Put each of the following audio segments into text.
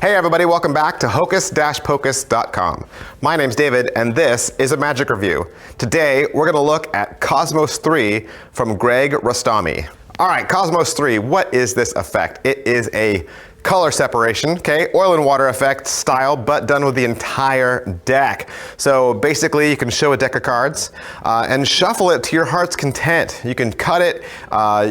Hey everybody, welcome back to hocus-pocus.com. My name's David and this is a magic review. Today we're going to look at Cosmos 3 from Greg Rostami. Alright, Cosmos 3, what is this effect? It is a color separation, okay, oil and water effect style, but done with the entire deck. So basically you can show a deck of cards and shuffle it to your heart's content. You can cut it,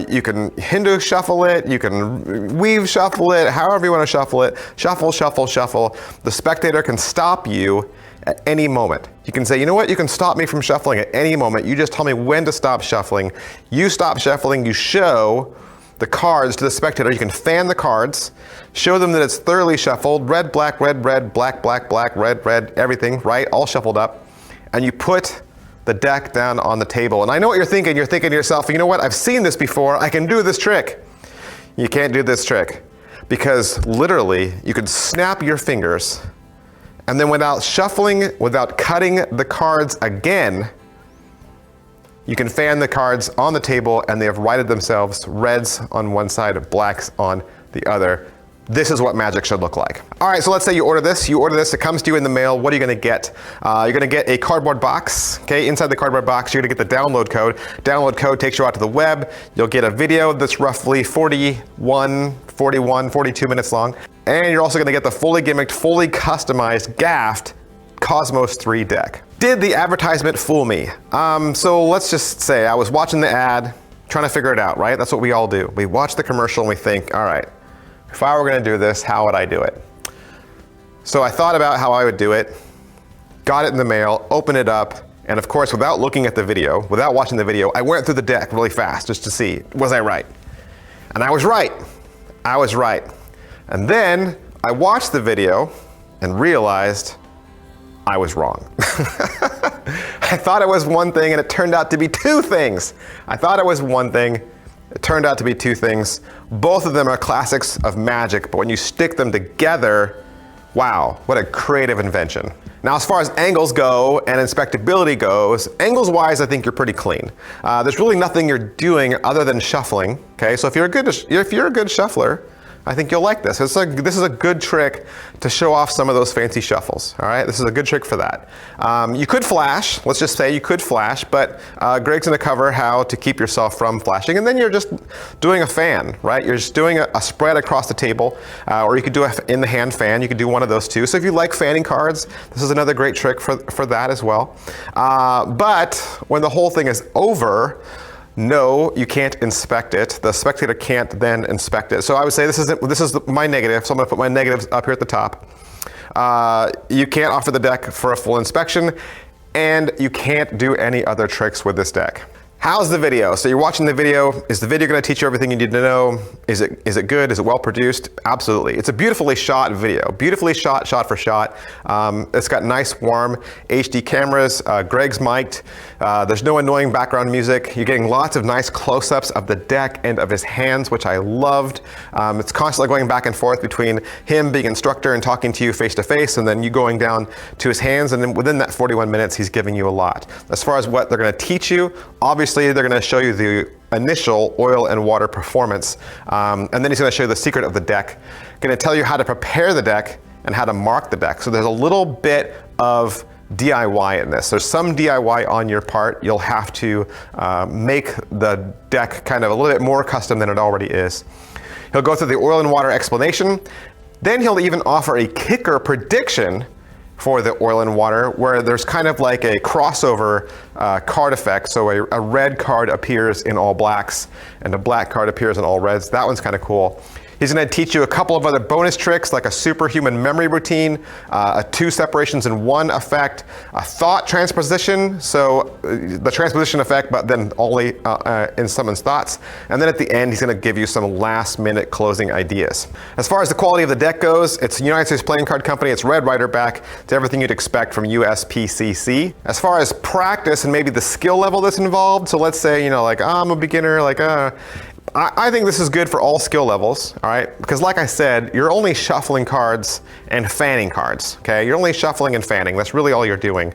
you can Hindu shuffle it, you can weave shuffle it, however you want to shuffle it. Shuffle, shuffle, shuffle. The spectator can stop you at any moment. You can say, you know what, you can stop me from shuffling at any moment. You just tell me when to stop shuffling. You stop shuffling, you show the cards to the spectator. You can fan the cards, show them that it's thoroughly shuffled, red, black, red, black, black, red, everything, right? All shuffled up. And you put the deck down on the table. And I know what you're thinking. You're thinking to yourself, you know what? I've seen this before. I can do this trick. You can't do this trick because literally you could snap your fingers and then without shuffling, without cutting the cards again, you can fan the cards on the table and they have righted themselves, reds on one side, blacks on the other. This is what magic should look like. All right, so let's say you order this, it comes to you in the mail. What are you gonna get? You're gonna get a cardboard box, okay? Inside the cardboard box, you're gonna get the download code. Download code takes you out to the web. You'll get a video that's roughly 42 minutes long. And you're also gonna get the fully gimmicked, fully customized, gaffed Cosmos 3 deck. Did the advertisement fool me? So let's just say I was watching the ad, trying to figure it out, right? That's what we all do. We watch the commercial and we think, all right, if I were gonna do this, how would I do it? So I thought about how I would do it, got it in the mail, opened it up, and of course, without looking at the video, without watching the video, I went through the deck really fast just to see, was I right? And I was right. I was right. And then I watched the video and realized I was wrong. I thought it was one thing and it turned out to be two things. I thought it was one thing, it turned out to be two things. Both of them are classics of magic, but when you stick them together, wow, what a creative invention. Now, as far as angles go and inspectability goes, angles-wise, I think you're pretty clean. There's really nothing you're doing other than shuffling, okay? So if you're a good shuffler, I think you'll like this. This is a good trick to show off some of those fancy shuffles, all right? This is a good trick for that. You could flash, let's just say you could flash, but Greg's gonna cover how to keep yourself from flashing, and then you're just doing a fan, right? You're just doing a spread across the table, or you could do an in-the-hand fan, you could do one of those too. So if you like fanning cards, this is another great trick for that as well. But when the whole thing is over, no, you can't inspect it. The spectator can't then inspect it. So I would say this is my negative, so I'm gonna put my negatives up here at the top. You can't offer the deck for a full inspection, and you can't do any other tricks with this deck. How's the video? So you're watching the video. Is the video gonna teach you everything you need to know? Is it good? Is it well produced? Absolutely. It's a beautifully shot video. Beautifully shot for shot. It's got nice, warm HD cameras. Greg's mic'd. There's no annoying background music. You're getting lots of nice close-ups of the deck and of his hands, which I loved. It's constantly going back and forth between him being instructor and talking to you face to face, and then you going down to his hands, and then within that 41 minutes, he's giving you a lot. As far as what they're gonna teach you, obviously they're gonna show you the initial oil and water performance, and then he's gonna show you the secret of the deck. Gonna tell you how to prepare the deck and how to mark the deck. So there's a little bit of DIY in this. There's some DIY on your part. You'll have to make the deck kind of a little bit more custom than it already is. He'll go through the oil and water explanation. Then he'll even offer a kicker prediction for the oil and water, where there's kind of like a crossover card effect. So a red card appears in all blacks and a black card appears in all reds. That one's kind of cool. He's going to teach you a couple of other bonus tricks, like a superhuman memory routine, a 2 separations in 1 effect, a thought transposition, so the transposition effect, but then only in someone's thoughts. And then at the end, he's going to give you some last-minute closing ideas. As far as the quality of the deck goes, it's a United States Playing Card Company. It's red rider back. It's everything you'd expect from USPCC. As far as practice and maybe the skill level that's involved, so let's say, you know, like, I'm a beginner, like, I think this is good for all skill levels, all right? Because like I said, you're only shuffling cards and fanning cards, okay? You're only shuffling and fanning. That's really all you're doing.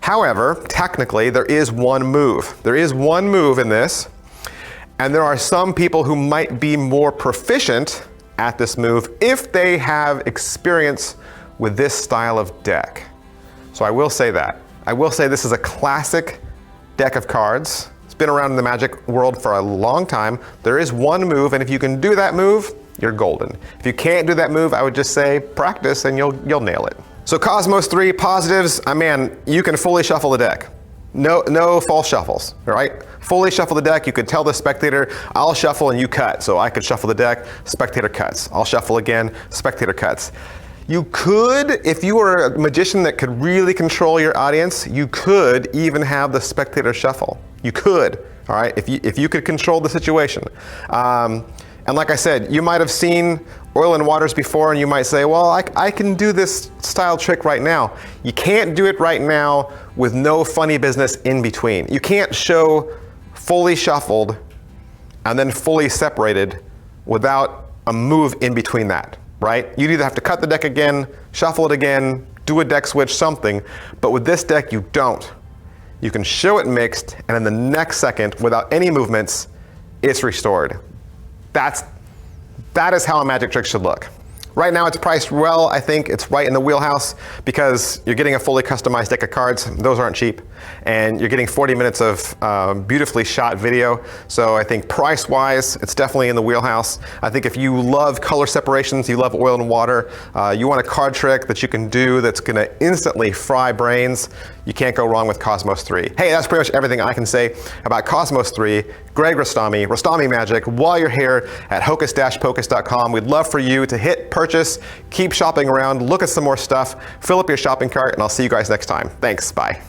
However, technically, there is one move. There is one move in this, and there are some people who might be more proficient at this move if they have experience with this style of deck. So I will say that. I will say this is a classic deck of cards. It's been around in the Magic world for a long time. There is one move, and if you can do that move, you're golden. If you can't do that move, I would just say practice and you'll nail it. So Cosmos 3 positives, man, you can fully shuffle the deck. No false shuffles, right? Fully shuffle the deck. You could tell the spectator, I'll shuffle and you cut. So I could shuffle the deck, spectator cuts. I'll shuffle again, spectator cuts. You could, if you were a magician that could really control your audience, you could even have the spectator shuffle. You could, all right, if you could control the situation. And like I said, you might have seen Oil and Waters before, and you might say, well, I can do this style trick right now. You can't do it right now with no funny business in between. You can't show fully shuffled and then fully separated without a move in between that, right? You'd either have to cut the deck again, shuffle it again, do a deck switch, something. But with this deck, you don't. You can show it mixed, and in the next second, without any movements, it's restored. That is how a magic trick should look. Right now it's priced well. I think it's right in the wheelhouse because you're getting a fully customized deck of cards. Those aren't cheap. And you're getting 40 minutes of beautifully shot video. So I think price-wise, it's definitely in the wheelhouse. I think if you love color separations, you love oil and water, you want a card trick that you can do that's gonna instantly fry brains, you can't go wrong with Cosmos 3. Hey, that's pretty much everything I can say about Cosmos 3. Greg Rostami, Rostami Magic, while you're here at hocus-pocus.com. We'd love for you to hit purchase, keep shopping around, look at some more stuff, fill up your shopping cart, and I'll see you guys next time. Thanks, bye.